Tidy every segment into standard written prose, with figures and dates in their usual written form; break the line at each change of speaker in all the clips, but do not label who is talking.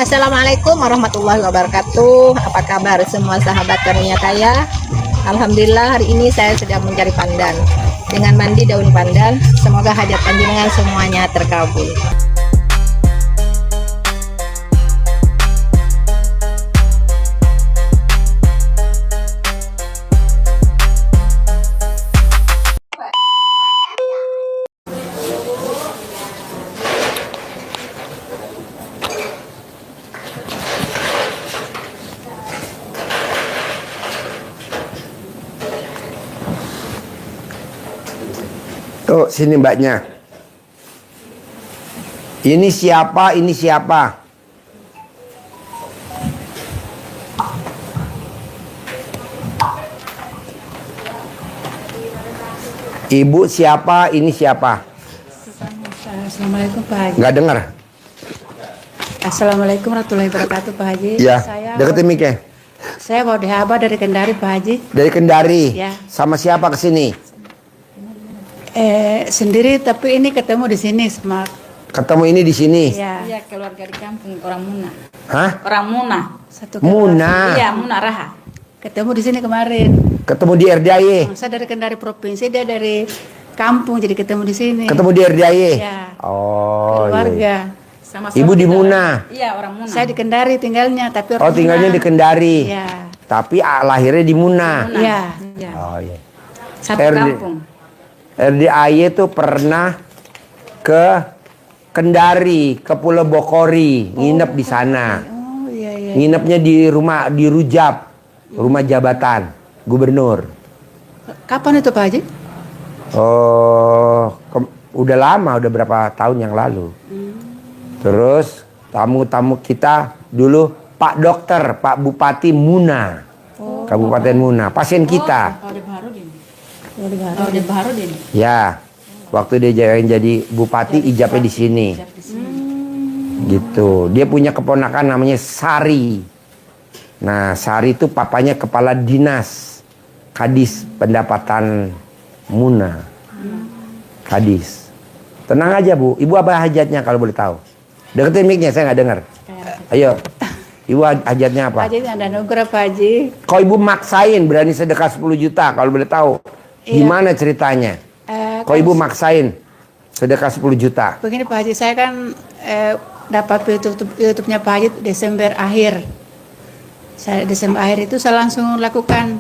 Assalamualaikum warahmatullahi wabarakatuh. Apa kabar semua sahabat karunia kaya? Alhamdulillah hari ini saya sedang mencari pandan. Dengan mandi daun pandan, semoga hajat panjenengan semuanya terkabul.
Tuh, sini mbaknya. Ini siapa? Ini siapa? Ibu siapa? Ini siapa?
Assalamualaikum Pak Haji.
Nggak dengar?
Assalamualaikum warahmatullahi wabarakatuh Pak Haji.
Ya,
Saya
deketin mic-nya.
Saya mau dihaba dari Kendari Pak Haji.
Dari Kendari?
Ya.
Sama siapa kesini?
Sendiri tapi ini ketemu di sini sama.
Ketemu ini di sini?
Ya.
Iya, keluarga di kampung orang Muna.
Hah?
Orang Muna.
Satu
Muna?
Iya, Muna Raha.
Ketemu di sini kemarin.
Ketemu di RDAY?
Saya dari Kendari provinsi, dia dari kampung, jadi ketemu di sini.
Ketemu di RDAY?
Ya.
Oh,
Keluarga.
iya.
Sama
Ibu di Muna?
Iya, orang Muna.
Saya di Kendari tinggalnya, tapi orang
Oh, tinggalnya
Muna.
di Kendari?
Ya.
Tapi lahirnya di Muna?
Iya.
Iya.
Oh, iya.
Satu
RD.
kampung.
RDAY itu pernah ke Kendari, ke Pulau Bokori, nginep di sana.
Oh iya iya.
Nginepnya di rumah di Rujab, rumah jabatan gubernur.
Kapan itu Pak Haji?
Oh, udah lama, udah berapa tahun yang lalu. Terus tamu-tamu kita dulu Pak Dokter, Pak Bupati Muna, Kabupaten Muna, pasien kita.
Orde Baru ini.
Keluarga.
Orde Baru ini.
Ya, waktu dia jadi bupati ijabnya di sini. Gitu. Dia punya keponakan namanya Sari. Nah, Sari itu papanya kepala dinas Kadis Pendapatan Muna. Kadis. Tenang aja, Bu. Ibu apa hajatnya kalau boleh tahu? Deketin mic-nya, saya nggak dengar. Ayo. Ibu hajatnya apa?
Pak Haji ada nugrah Pak Haji.
Kok ibu maksain berani sedekah 10 juta kalau boleh tahu?
Iya.
Gimana ceritanya? Kok ibu maksain sedekah 10 juta?
Begini Pak Haji, saya kan dapat YouTube-nya Pak Haji Desember akhir. Desember akhir itu saya langsung lakukan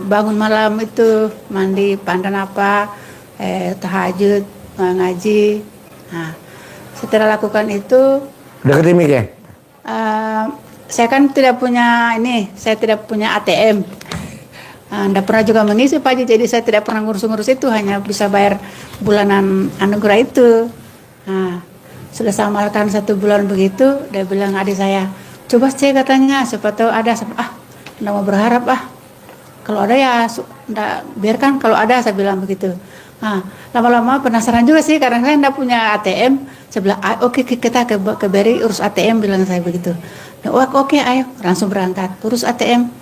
bangun malam itu, mandi, pandan apa, tahajud, ngaji. Nah, setelah lakukan itu,
Deketin mic ya?
saya kan tidak punya saya tidak punya ATM. Anda pernah juga mengisi Pak Haji, jadi saya tidak pernah ngurus-ngurus itu, hanya bisa bayar bulanan anugerah itu. Nah, sudah saya amalkan 1 bulan begitu, dia bilang adik saya, coba cek katanya, siapa tahu ada. Nggak mau berharap kalau ada ya, biarkan kalau ada, saya bilang begitu. Nah, lama-lama penasaran juga sih, karena saya nggak punya ATM. Saya bilang, oke, kita ke BRI urus ATM, bilang saya begitu. Nah, oke, ayo, langsung berangkat, urus ATM.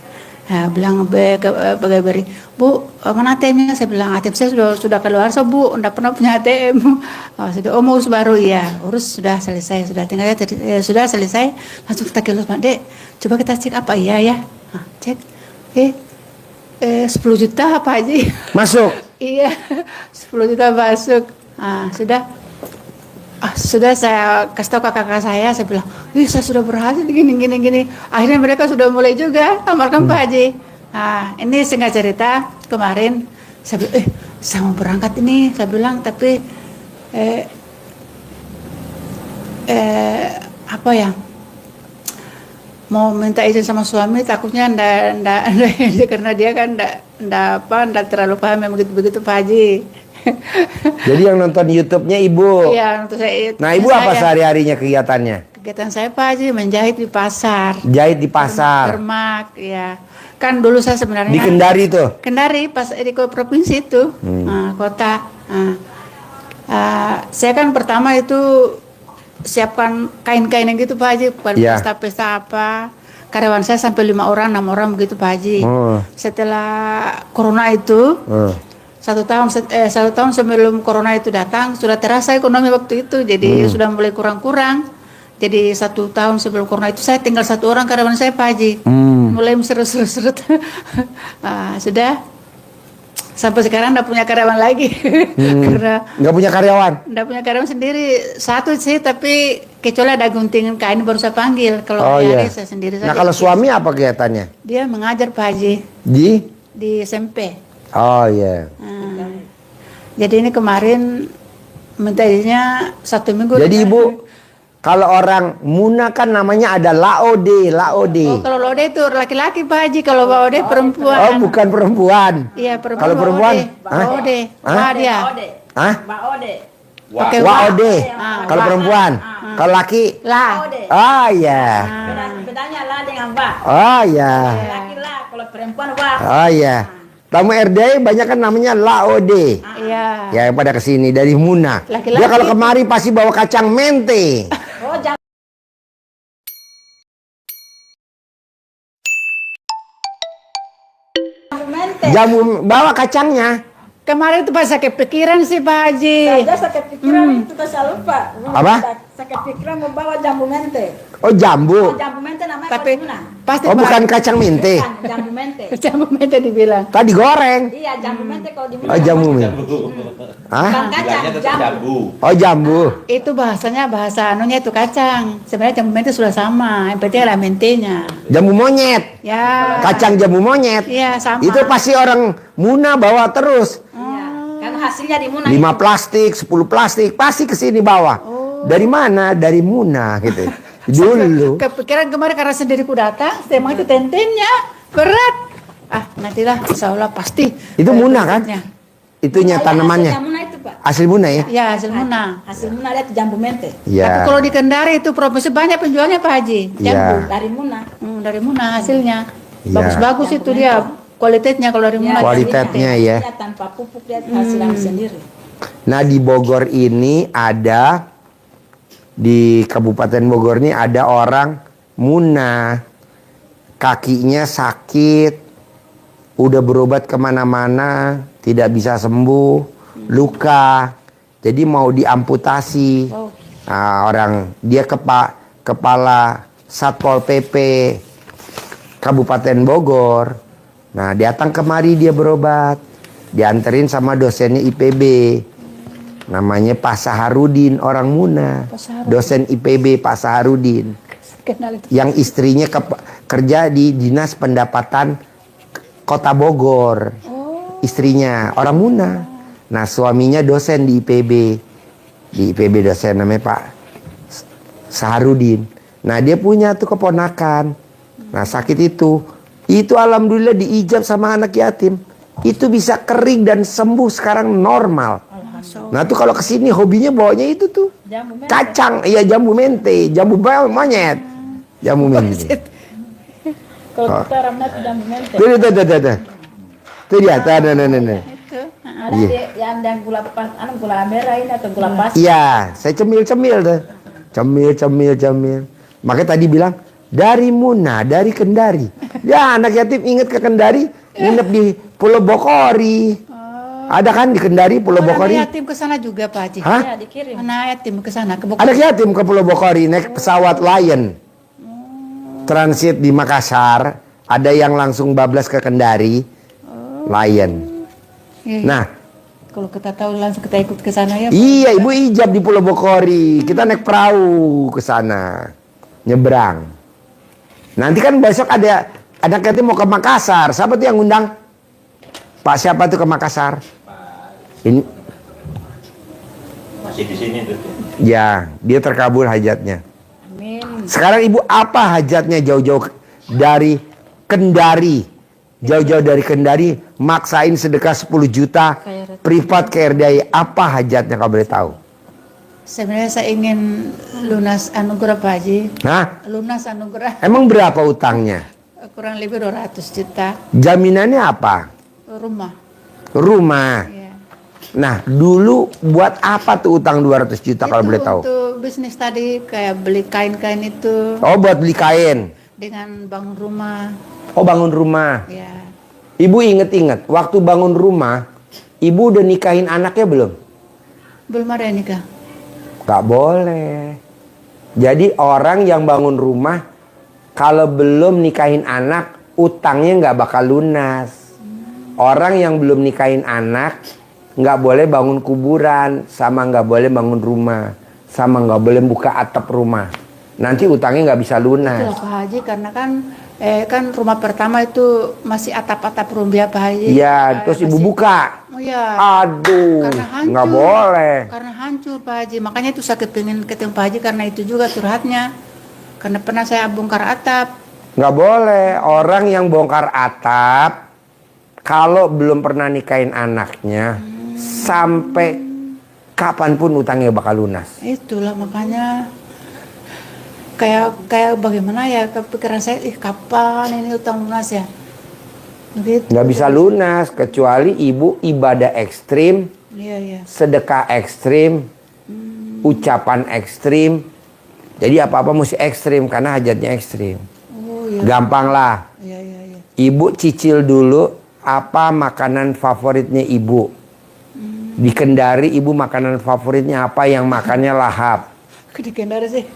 Nah, bilang ke BRI, Bu, mana ATM-nya? Saya bilang, ATM saya sudah keluar, so Bu, enggak pernah punya ATM. Oh, sudah, mau urus baru, ya, urus sudah selesai, sudah tinggal sudah selesai, langsung kita urus, Pak Dek, coba kita cek apa iya ya. Nah, cek, 10 juta Pak Haji.
Masuk?
Iya, 10 juta masuk. Nah, sudah saya kasih tahu kakak saya bilang, saya sudah berhasil gini. Akhirnya mereka sudah mulai juga amalkan Pak Haji. Nah, ini singkat cerita, kemarin saya bilang, saya mau berangkat ini, saya bilang, tapi apa ya, mau minta izin sama suami, takutnya ndak karena dia kan ndak terlalu paham yang begitu Pak Haji.
Jadi yang nonton YouTube-nya ibu?
Iya, untuk saya.
Nah, ibu apa sehari-harinya kegiatannya?
Kegiatan saya Pak Haji menjahit di pasar.
Jahit di pasar?
Termak, ya. Kan dulu saya sebenarnya
Di Kendari tuh?
Kendari, pas di provinsi itu, kota. Saya kan pertama itu siapkan kain-kain yang gitu Pak Haji,
Ya.
pesta-pesta apa. Karyawan saya sampai 5 orang, 6 orang begitu Pak Haji. Setelah corona itu, 1 tahun sebelum corona itu datang, sudah terasa ekonomi waktu itu, jadi sudah mulai kurang-kurang. Jadi 1 tahun sebelum corona itu saya tinggal 1 orang karyawan saya Pak Haji. Mulai serut-serut. Sudah sampai sekarang enggak punya karyawan lagi. Karena
Nggak punya karyawan?
enggak punya karyawan sendiri. 1 sih, tapi kecuali ada gunting kain baru saya panggil. Kalau
Oh
hari
iya.
saya sendiri
Nah
saja.
kalau suami apa kegiatannya?
Dia mengajar Pak Haji di SMP.
Oh iya.
Jadi ini kemarin minta izinnya 1 minggu.
Jadi ibu, kalau orang Muna kan namanya ada Laode.
Oh, kalau Lode itu laki-laki Pak Haji, kalau Lode perempuan.
Oh bukan perempuan.
Iya, perempuan.
Kalau perempuan? Hah?
Lode.
Hah?
Wah dia.
Hah?
Baode.
Pakai
Waode.
Ah,
Kalau
wa.
perempuan. Kalau laki?
Lah.
Oh iya.
Bedanya lah dengan ba.
Oh iya.
Laki lah, kalau perempuan wa.
Oh iya. Tamu RDI banyak kan namanya Laode.
Iya.
Ya yang pada kesini dari Muna.
Laki-laki.
Dia kalau kemari pasti bawa kacang mente.
Oh, jangan.
Jamu bawa kacangnya.
Kemarin itu pas saya kepikiran sih Pak Haji.
Saya sakit pikiran itu tak saya lupa.
Apa?
Sakit pikiran mau bawa jambu mente.
Oh jambu.
Jambu mente namanya
Tapi
Kodimuna.
pasti
Oh
Pak-
bukan kacang mente.
Jambu mente.
Jambu mente dibilang.
Tadi goreng.
Iya, jambu mente kalau di
Oh jamu mente. Hah?
Bukan kacang, jambu.
Oh jambu.
Itu bahasanya bahasa anunya itu kacang. Sebenarnya jambu mente sudah sama. Yang penting ada mentenya.
Jamu monyet.
Ya.
Kacang jamu monyet.
Iya sama.
Itu pasti orang Muna bawa terus.
Iya. Kan hasilnya di Muna.
5 plastik, 10 plastik, pasti ke sini bawa. Dari mana? Dari Muna gitu. Dulu.
Kepikiran kemarin karena sendiriku datang, emang itu tentennya berat. Nantilah insya Allah pasti.
Itu Muna kan?
Berikutnya.
Itunya tanamannya.
Hasil Muna itu, Pak.
Asli Muna ya?
Ya hasil Muna.
Hasil Muna lihat jambu mente.
Tapi
Iya.
kalau di Kendari itu provinsi banyak penjualnya Pak Haji. Jambu.
Iya.
Dari Muna.
Dari Muna hasilnya.
Iya.
Bagus-bagus itu dia kualitasnya kalau dari Muna.
Kualitasnya ya.
Dia tanpa pupuk dia hasilnya sendiri.
Nah di Bogor ini ada, di Kabupaten Bogor ini ada orang Muna, kakinya sakit, udah berobat kemana-mana, tidak bisa sembuh, luka, jadi mau diamputasi. Nah, orang dia kepala Satpol PP Kabupaten Bogor. Nah datang kemari dia berobat, dianterin sama dosennya IPB. Namanya Pak Saharudin, orang Muna. Dosen IPB Pak Saharudin.
Kenal itu.
Yang istrinya kerja di Dinas Pendapatan Kota Bogor. Istrinya orang Muna. Nah suaminya dosen di IPB. Di IPB dosen namanya Pak Saharudin. Nah dia punya tuh keponakan. Nah sakit itu. Itu alhamdulillah diijab sama anak yatim. Itu bisa kering dan sembuh sekarang normal. Nah tuh kalau kesini hobinya bawanya itu tuh
Jambu mente.
kacang, iya jambu mente, jambu monyet, jambu mente.
Kalau kita ramai itu jambu mente.
Tuh dia, tuh ada,
Itu.
Ada yang gula gula merah ini atau gula pasir.
Iya, saya cemil tuh, cemil. Makanya tadi bilang dari Muna, dari Kendari. Ya anak yatim inget ke Kendari, nginep di Pulau Bokori. Ada kan di Kendari Pulau Bokori?
Anak yatim ke sana juga Pak Haji.
Hah?
Ya, dikirim.
Anak yatim ke sana ke Bogor.
Anak yatim ke Pulau Bokori naik pesawat Lion. Transit di Makassar. Ada yang langsung bablas ke Kendari. Lion.
Iya.
Nah,
Kalau kita tahu langsung kita ikut ke sana ya.
iya ibu ijab di Pulau Bokori. Kita naik perahu ke sana. Nyebrang. Nanti kan besok ada anak yatim mau ke Makassar. Siapa tuh yang ngundang? Pak siapa tuh ke Makassar? Ini
Masih di sini tuh.
ya, dia terkabul hajatnya.
Amin.
Sekarang ibu apa hajatnya jauh-jauh dari Kendari? Jauh-jauh dari Kendari maksain sedekah 10 juta privat ke RDI. Apa hajatnya kalau boleh tahu?
Sebenarnya saya ingin lunas anugerah Pak Haji.
Hah?
Lunas anugerah
Emang berapa utangnya?
kurang lebih 200 juta
Jaminannya apa?
rumah.
Rumah.
Ya.
Nah, dulu buat apa tuh utang 200 juta kalau
Itu
boleh tahu?
Untuk bisnis tadi kayak beli kain-kain itu
Oh, buat beli kain.
dengan bangun rumah.
Oh, bangun rumah.
Ya.
Ibu inget-inget, waktu bangun rumah, ibu udah nikahin anaknya belum?
Belum ada yang nikah.
Gak boleh. Jadi orang yang bangun rumah kalau belum nikahin anak, utangnya nggak bakal lunas. Orang yang belum nikahin anak nggak boleh bangun kuburan, sama nggak boleh bangun rumah, sama nggak boleh buka atap rumah. Nanti utangnya nggak bisa lunas.
Itulah Pak Haji, karena kan rumah pertama itu masih atap-atap rumbia Pak Haji.
Iya, terus ibu buka.
Oh iya.
Aduh,
Karena hancur.
nggak boleh.
Karena hancur Pak Haji. Makanya itu sakit pengen ketemu Pak Haji karena itu juga curhatnya. Karena pernah saya bongkar atap.
Nggak boleh. Orang yang bongkar atap, kalau belum pernah nikahin anaknya, sampai kapanpun utangnya bakal lunas.
Itulah makanya kayak bagaimana ya kepikiran saya, kapan ini utang lunas ya? Begitu.
Nggak bisa lunas kecuali ibu ibadah ekstrim,
Iya, iya.
sedekah ekstrim, ucapan ekstrim. Jadi apa-apa mesti ekstrim karena hajatnya ekstrim.
Oh iya.
Gampang lah.
Iya, iya, iya.
Ibu cicil dulu apa makanan favoritnya ibu. Di Kendari ibu makanan favoritnya apa yang makannya lahap.
Di Kendari sih.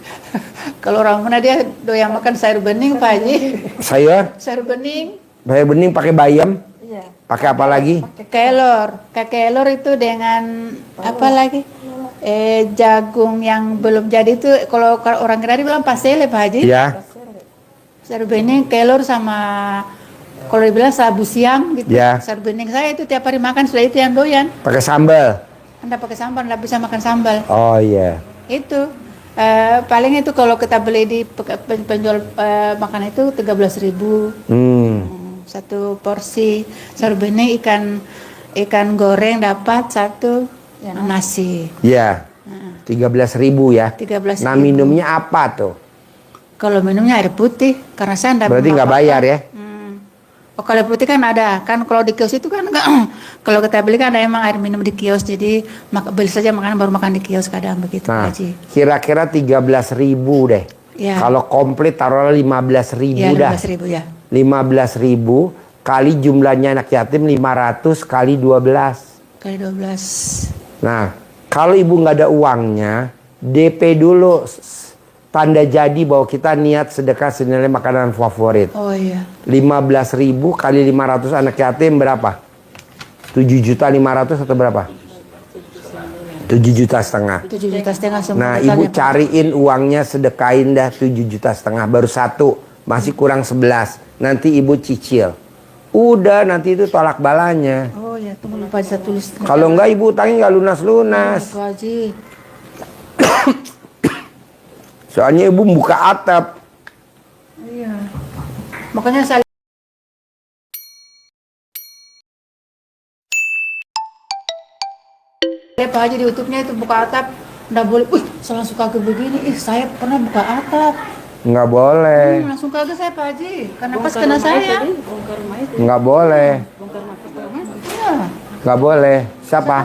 Kalau orang mana dia doyan makan sayur bening Pak Haji.
Sayur
Sayur bening
bening pakai bayam.
Iya.
Pakai apa lagi?
kelor itu dengan apa lagi? Jagung yang belum jadi itu kalau orang Kendari bilang pasele Pak Haji.
Ya.
Sayur bening, kelor sama kalau dibilang sabu siam gitu.
Ya.
Sayur bening saya itu tiap hari makan, sudah itu yang doyan.
Pakai sambal.
Anda pakai sambal, Anda bisa makan sambal.
Oh iya.
Itu paling itu kalau kita beli di penjual makanan itu 13.000 satu porsi. Sayur bening, ikan goreng dapat satu nasi.
Iya. 13.000 ya.
13.000.
Nah minumnya apa tuh?
Kalau minumnya air putih karena saya enggak
Berarti nggak bayar ya?
Oh, kalau air putih kan ada, kan kalau di kios itu kan enggak. Kalau kita beli kan ada emang air minum di kios, jadi beli saja makanan baru makan di kios kadang begitu
Nah,
Pak Haji.
kira-kira 13.000 deh.
Ya.
Kalau komplit taruhlah 15.000
Ya,
dah.
15.000 ya.
15.000 kali jumlahnya anak yatim 500 kali 12.
Kali 12.
Nah, kalau ibu nggak ada uangnya, DP dulu tanda jadi bahwa kita niat sedekah senilai makanan favorit.
Oh iya.
15.000 kali 500 anak yatim berapa? 7.500.000 atau berapa? 7,5 juta.
7,5 juta semua.
Nah,
totalnya,
ibu
Pak.
cariin uangnya, sedekahin dah 7,5 juta. Baru satu, masih kurang 11. Nanti ibu cicil. Udah, nanti itu tolak balanya.
Oh ya, tunggu lupa saya tulis.
Kalau enggak ibu utangnya nggak lunas-lunas.
Pak Haji.
Soalnya ibu buka atap.
Iya. Makanya saya lihat Pak Haji di YouTube-nya itu buka atap, nggak boleh. Saya langsung kaget begini. Saya pernah buka atap.
Nggak boleh.
Langsung kaget saya Pak Haji. Karena pas kena saya.
Nggak boleh.
Iya.
Nggak boleh. Siapa?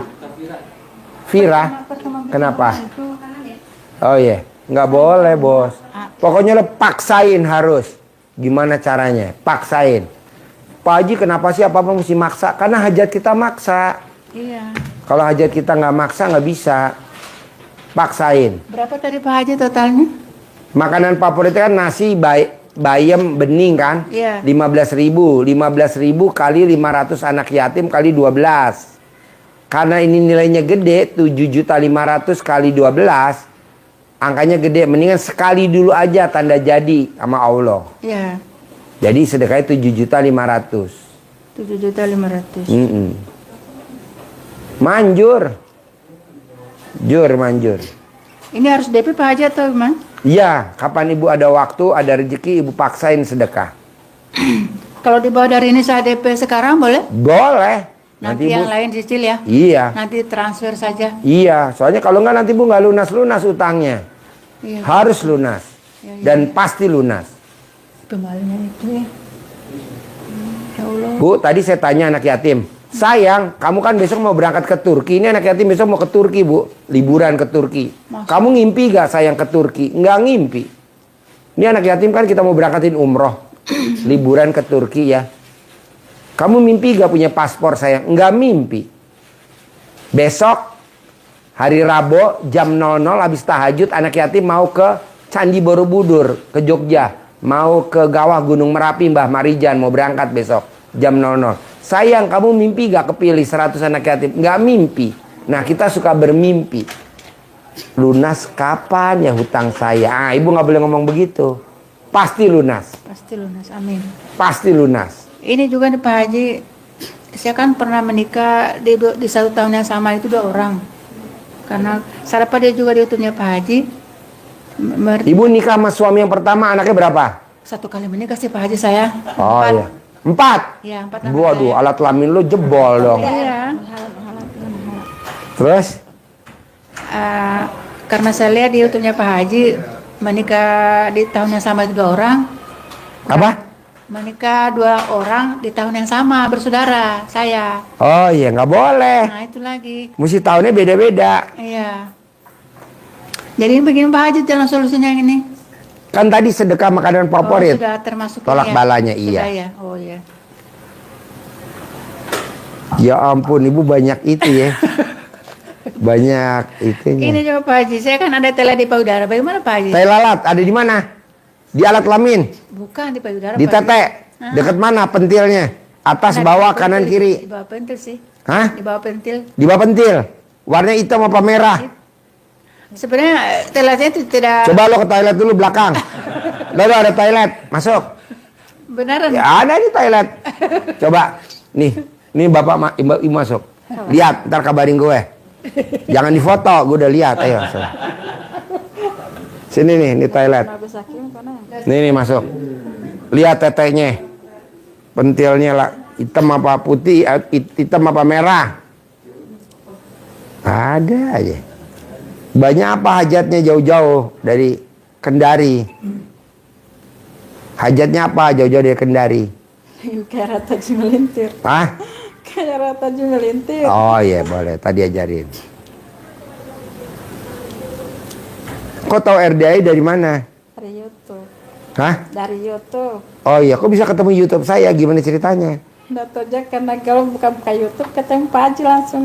Vira. Kenapa? Oh iya. Nggak boleh bos. Pokoknya lo paksain harus. Gimana caranya? Paksain. Pak Haji kenapa sih apa-apa mesti maksa? Karena hajat kita maksa.
Iya.
Kalau hajat kita nggak maksa nggak bisa. Paksain.
Berapa tadi Pak Haji totalnya?
Makanan favoritnya kan nasi bayam bening kan?
Iya.
15.000. 15.000 kali 500 anak yatim kali 12. Karena ini nilainya gede, 7.500.000 kali 12. Angkanya gede, mendingan sekali dulu aja tanda jadi sama Allah.
Iya.
Jadi sedekahnya 7.500.000.
7.500.000.
Manjur. Manjur.
Ini harus DP Pak Haji atau gimana?
Iya, kapan ibu ada waktu, ada rezeki, ibu paksain sedekah.
Kalau di bawah dari ini saya DP sekarang boleh?
Boleh.
Nanti yang lain cicil ya?
Iya.
Nanti transfer saja.
Iya, soalnya kalau nggak nanti ibu nggak lunas-lunas utangnya.
Iya.
Harus lunas. Dan pasti lunas.
Kembalinya itu ya. Ya Allah.
Bu, tadi saya tanya anak yatim. Sayang, kamu kan besok mau berangkat ke Turki. Ini anak yatim besok mau ke Turki, Bu. Liburan ke Turki. Kamu ngimpi gak sayang ke Turki? Nggak ngimpi. Ini anak yatim kan kita mau berangkatin umroh. Liburan ke Turki ya. Kamu mimpi gak punya paspor sayang? Nggak mimpi. Besok hari Rabu jam 00 habis tahajud anak yatim mau ke Candi Borobudur ke Jogja. Mau ke Gawah Gunung Merapi, Mbah Marijan mau berangkat besok jam 00. Sayang, kamu mimpi gak kepilih 100 anak yatim? Gak mimpi. Nah, kita suka bermimpi. Lunas kapan ya hutang saya? Ibu gak boleh ngomong begitu. Pasti lunas.
Pasti lunas, amin.
Pasti lunas.
Ini juga nih Pak Haji, saya kan pernah menikah di 1 tahun yang sama itu 2 orang. Karena siapa dia juga diutusnya Pak Haji.
Ibu nikah sama suami yang pertama, anaknya berapa?
1 kali menikah sih Pak Haji saya.
Oh
4.
iya. 4?
Iya, 4 anak
Waduh,
saya.
alat kelamin lu jebol dong.
Iya.
Terus?
Karena saya lihat di YouTube-nya Pak Haji menikah di tahun yang sama itu 2 orang.
Apa?
Menikah 2 orang di tahun yang sama, bersaudara saya.
Oh iya, nggak boleh.
Nah itu lagi.
Mesti tahunnya beda-beda.
Iya. Jadi begini Pak Haji jalan solusinya yang ini.
Kan tadi sedekah makanan favorit.
Sudah termasuk
Tolak
ini ya?
balanya, iya.
Sudah ya? Oh iya.
Ya ampun, ibu banyak itu ya. Banyak itunya.
Ini coba Pak Haji, saya kan ada tele di payudara. Bagaimana Pak Haji?
Tai lalat ada di mana? Di alat kelamin,
Bukan di payudara.
di
Pak Haji.
tete. Dekat mana pentilnya? Atas,
Nah,
bawah,
di bawah
kanan,
pentil.
kiri.
Di bawah pentil sih.
Hah?
Di bawah pentil.
Di bawah pentil. Warnanya hitam apa merah?
Sebenarnya telatnya itu tidak
Coba lo ke toilet dulu belakang. Lo ada toilet, masuk.
benaran.
Ya ada di toilet. Coba, nih bapak ibu masuk. Lihat, ntar kabarin gue. Jangan difoto, gue udah lihat. Ayo, sini nih, ini toilet. Nih masuk. Lihat tetenya, pentilnya lah, hitam apa putih, hitam apa merah. Ada aja. Banyak apa hajatnya jauh-jauh dari Kendari? Hajatnya apa jauh-jauh dari Kendari?
Kayak rata melintir.
Hah?
Kayak rata melintir.
Oh iya boleh, tadi ajarin. Kok tahu RDI dari mana?
Dari YouTube.
Hah?
Dari YouTube.
Oh iya, kok bisa ketemu YouTube saya? Gimana ceritanya?
Nggak tahu aja karena kalau buka-buka YouTube ketemu Pak Haji langsung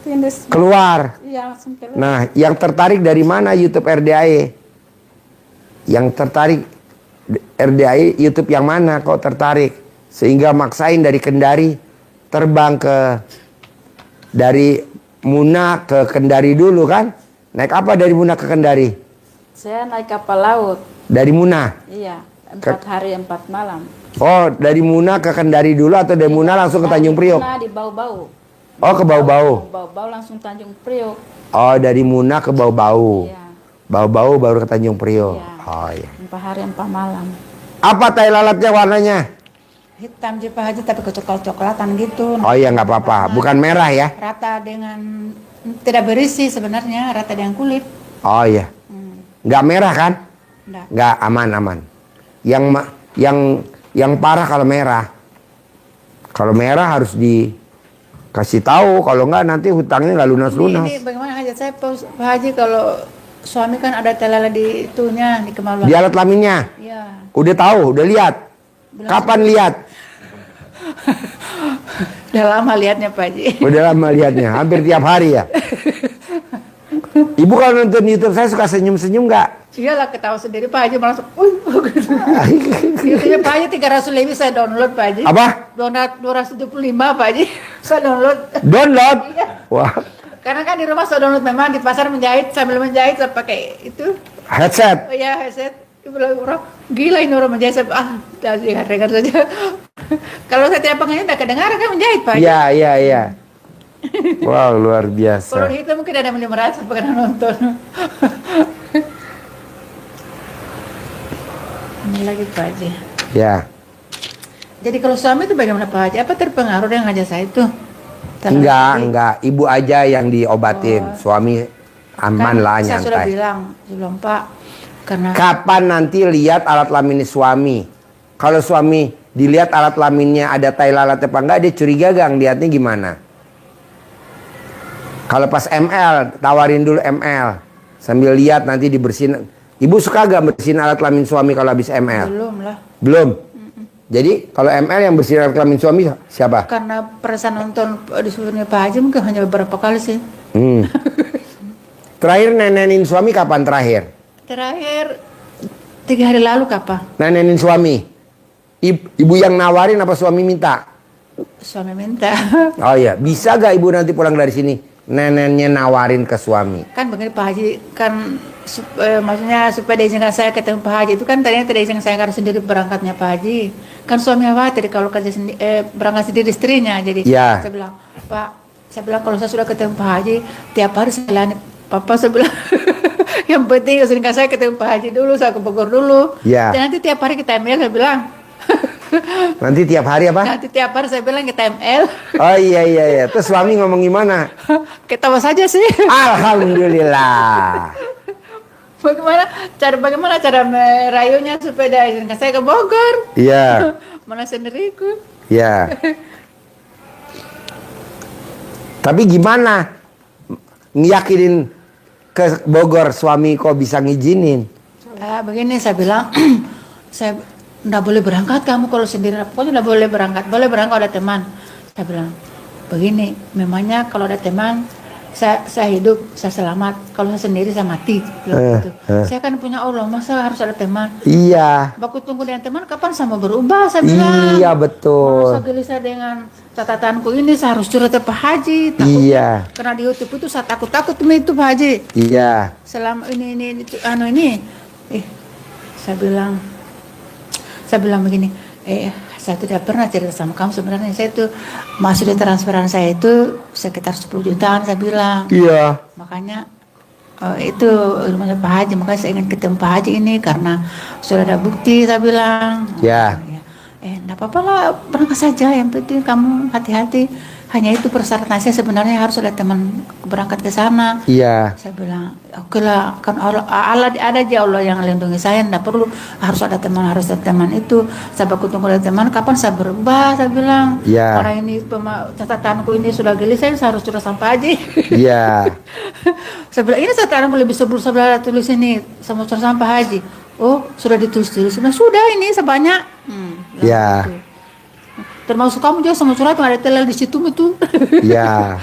tulis.
Keluar.
Iya langsung keluar.
Nah, yang tertarik dari mana YouTube RDI? Yang tertarik RDI YouTube yang mana? Kok tertarik? Sehingga maksain dari Kendari terbang dari Muna ke Kendari dulu kan? Naik apa dari Muna ke Kendari?
Saya naik kapal laut.
Dari Muna.
Iya. 4 hari 4 malam.
Oh, dari Muna ke Kendari dulu atau dari Muna langsung ke Tanjung Priok?
Muna di Bau-Bau.
Oh, ke Bau-Bau.
Bau-Bau langsung Tanjung Priok.
Oh, dari Muna ke Bau-Bau.
Iya.
Bau-Bau baru ke Tanjung Priok.
Iya.
Oh iya.
4 hari 4 malam.
Apa tai lalatnya warnanya?
Hitam sih Pak Haji tapi kecoklat-coklatan gitu.
Oh iya nggak apa-apa, bukan merah ya?
Rata dengan tidak berisi sebenarnya, rata dengan kulit.
Oh iya. Nggak merah kan?
Enggak.
Nggak, aman. Yang parah kalau merah. Kalau merah harus dikasih tahu, kalau nggak nanti hutangnya nggak lunas-lunas.
Ini bagaimana hajat saya Pak Haji kalau suami kan ada telele di itunya di kemaluan.
Di alat kelaminnya,
Iya.
udah tahu, udah lihat. Kapan lihat?
Udah lama lihatnya Pak Haji.
Udah lama lihatnya, hampir tiap hari ya. Ibu kalau nonton YouTube saya suka senyum-senyum nggak?
Iyalah ketawa sendiri Pak Haji malah YouTube-nya Pak Haji 300 lebih saya download Pak Haji.
Apa?
275 Pak Haji. Saya download.
Download?
Iya.
Wah,
Karena kan di rumah saya download memang di pasar menjahit sambil menjahit saya pakai itu.
headset.
Oh ya headset. Ibu bilang orang gila ini orang menjahit saya dengar saja. Kalau saya tidak pengen tidak kedengaran kan menjahit Pak Haji.
Iya. Wow, luar
Kalau
biasa.
itu mungkin ada yang merasa pernah nonton. Ini lagi Pak Haji.
Ya.
Jadi kalau suami itu bagaimana Pak Haji? Apa terpengaruh dengan hajat saya itu?
Enggak. Ibu aja yang diobatin. Suami aman lah,
Saya sudah
nyantai.
bilang sebelum Pak, karena
Kapan nanti lihat alat kelamin suami? Kalau suami dilihat alat kelaminnya ada tai lalat apa enggak, dia curiga gang, lihatnya gimana? Kalau pas ML, tawarin dulu ML. Sambil lihat nanti dibersihin. Ibu suka gak bersihin alat kelamin suami kalau habis ML?
belum lah.
Belum? Jadi kalau ML yang bersihin alat kelamin suami siapa?
Karena perasaan nonton disuruhnya Pak Haji mungkin hanya beberapa kali sih.
Terakhir nenenin suami kapan terakhir?
Terakhir 3 hari lalu kapan?
Nenenin suami. Ibu yang nawarin apa suami minta?
Suami minta.
Oh iya, bisa gak ibu nanti pulang dari sini neneknya nawarin ke suami?
Kan begini Pak Haji, kan maksudnya supaya diizinkan saya ketemu Pak Haji itu kan tadinya tidak izin saya karena sendiri berangkatnya Pak Haji. Kan suami khawatir kalau kerja berangkat sendiri istrinya. Jadi
Ya.
saya bilang, Pak, saya bilang kalau saya sudah ketemu Pak Haji tiap hari saya layani Papa, saya bilang yang penting izinkan saya ketemu Pak Haji dulu, saya ke Bogor dulu.
Ya.
Dan nanti tiap hari kita ML, saya bilang.
Nanti tiap hari apa?
Nanti tiap hari saya bilang kita ML.
Oh iya. Terus suami ngomong gimana?
Ketawa saja sih.
Alhamdulillah.
Bagaimana cara merayunya supaya dia izinkan saya ke Bogor?
Iya.
Mana sendiriku?
Ya. Tapi gimana ngiyakinin ke Bogor suami kok bisa ngizinin?
Begini saya bilang, saya nggak boleh berangkat kamu kalau sendiri. Pokoknya nggak boleh berangkat. Boleh berangkat ada teman. Saya bilang, begini, memangnya kalau ada teman, saya hidup, saya selamat. Kalau saya sendiri saya mati. Gitu. Saya kan punya Allah, masa harus ada teman?
Iya.
Baku tunggu dengan teman, kapan sama berubah? Saya bilang.
Iya betul.
Masa gelisah dengan catatanku ini, saya harus curhat ke Pak Haji. Takut,
Iya.
karena di YouTube itu saya takut itu Pak Haji.
Iya.
Selama ini saya bilang begini, saya tidak pernah cerita sama kamu sebenarnya. Saya itu masuk di transferan saya itu sekitar 10 jutaan saya bilang.
Iya.
Makanya itu ilmunya Pak Haji, makanya saya ingin ketemu Pak Haji ini karena sudah ada bukti saya bilang.
Ya.
Enggak apa-apa lah, berangkat saja, yang penting kamu hati-hati. Hanya itu persyaratan saya sebenarnya harus ada teman berangkat ke sana.
Iya.
Saya bilang, oke lah, kan Allah ada aja Allah yang melindungi saya, enggak perlu harus ada teman itu. Saya baku tunggu ada teman, kapan saya berubah, saya bilang.
Iya.
Orang ini catatanku ini sudah gelisah, saya harus curhat sampai aja.
Iya.
Saya bilang, ini catatanku lebih sebelah tulis ini sama curhat sampai Haji. Oh, sudah ditulis. Sudah ini sebanyak.
Ya.
Gitu. Termasuk kamu juga sama curhat ada teler di situ itu.
Iya.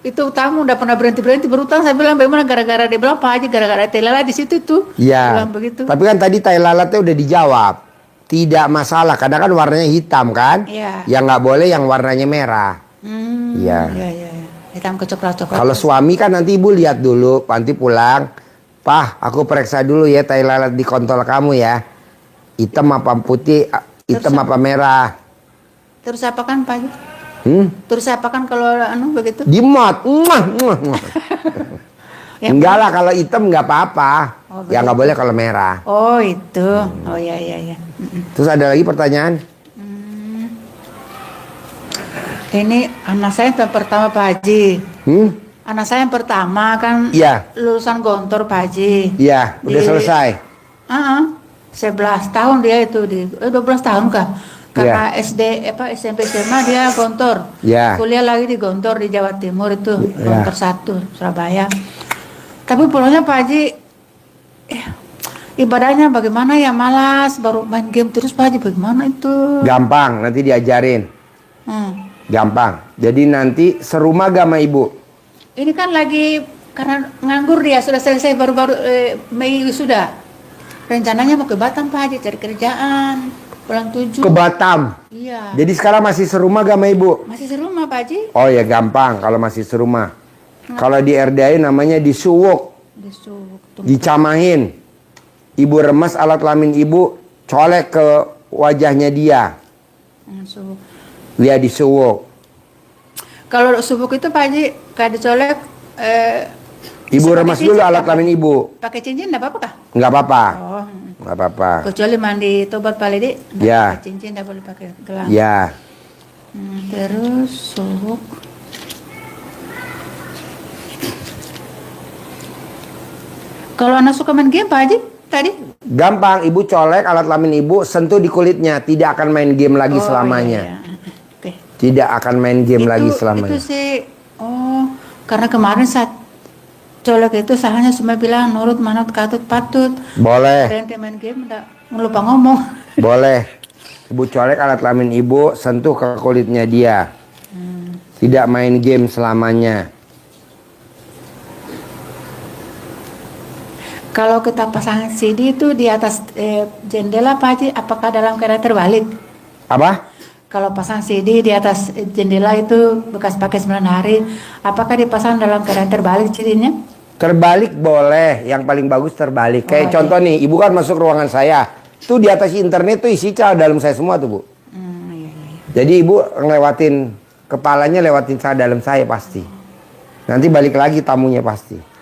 Itu tamu udah pernah berhenti berutang. Saya bilang bagaimana gara-gara dia bilang Pak Haji gara-gara teler di situ itu.
Iya.
Bilang begitu.
Tapi kan tadi tai lalatnya udah dijawab. Tidak masalah, kadang kan warnanya hitam kan?
Iya.
Yang nggak boleh yang warnanya merah. Iya.
Iya. Hitam ke coklat.
Kalau suami kan nanti ibu lihat dulu, nanti pulang. Pah, aku periksa dulu ya tai lalat di kontol kamu ya. Hitam apa putih, hitam apa merah.
Terus apa kan Pak Haji? Terus apa kan kalau begitu?
Dimot.
Ya,
Enggak lah, kalau hitam nggak apa-apa.
Oh,
Ya nggak boleh kalau merah.
Oh itu. Oh iya.
Terus ada lagi pertanyaan?
Ini anak saya yang pertama Pak Haji. Anak saya yang pertama kan
Iya.
lulusan Gontor Pak Haji.
Iya, udah selesai.
11 tahun dia itu 12 tahun kah? Karena SMP SMA dia Gontor.
Iya.
Kuliah lagi di Gontor di Jawa Timur itu, Gontor 1 Surabaya. Tapi pulangnya Pak Haji ibadahnya bagaimana ya, malas, baru main game terus Pak Haji, bagaimana itu?
Gampang, nanti diajarin. Gampang. Jadi nanti serumah gak sama ibu?
Ini kan lagi karena nganggur dia, sudah selesai baru-baru Mei sudah. Rencananya mau ke Batam Pak Haji cari kerjaan, pulang 7.
Ke Batam?
Iya.
Jadi sekarang masih serumah gak sama ibu?
Masih serumah Pak Haji.
Oh ya gampang kalau masih serumah. Kalau di RDI namanya disuwuk, dicamahin. Ibu remes alat kelamin ibu, colek ke wajahnya dia. Dia disuwuk.
Kalau subuk itu Pak Haji kayak dicolek
Ibu remes dulu alat kelamin ibu.
pakai cincin enggak apa-apa kah?
Nggak apa-apa.
Oh.
Nggak apa-apa.
Kecuali mandi tobat palidi,
Ya.
pakai cincin enggak boleh pakai gelang.
Ya.
Terus subuk. Kalau anak suka main game Pak Haji tadi?
Gampang, ibu colek alat kelamin ibu, sentuh di kulitnya, tidak akan main game lagi selamanya.
Iya. Oke.
Tidak akan main game lagi selamanya.
Itu sih, karena kemarin saat colek itu salahnya cuma bilang nurut manut katut patut.
Boleh.
Berhenti main game udah lupa ngomong.
Boleh. Ibu colek alat kelamin ibu, sentuh ke kulitnya dia. Tidak main game selamanya.
Kalau kita pasang CD itu di atas jendela Pak Haji, apakah dalam keadaan terbalik?
Apa?
Kalau pasang CD di atas jendela itu bekas pakai 9 hari, apakah dipasang dalam keadaan terbalik CD-nya?
Terbalik boleh, yang paling bagus terbalik. Kayak contoh nih, ibu kan masuk ruangan saya, tuh di atas internet tuh isi dalam saya semua tuh Bu.
Iya, iya.
Jadi ibu ngelewatin kepalanya lewatin dalam saya pasti. Nanti balik lagi tamunya pasti.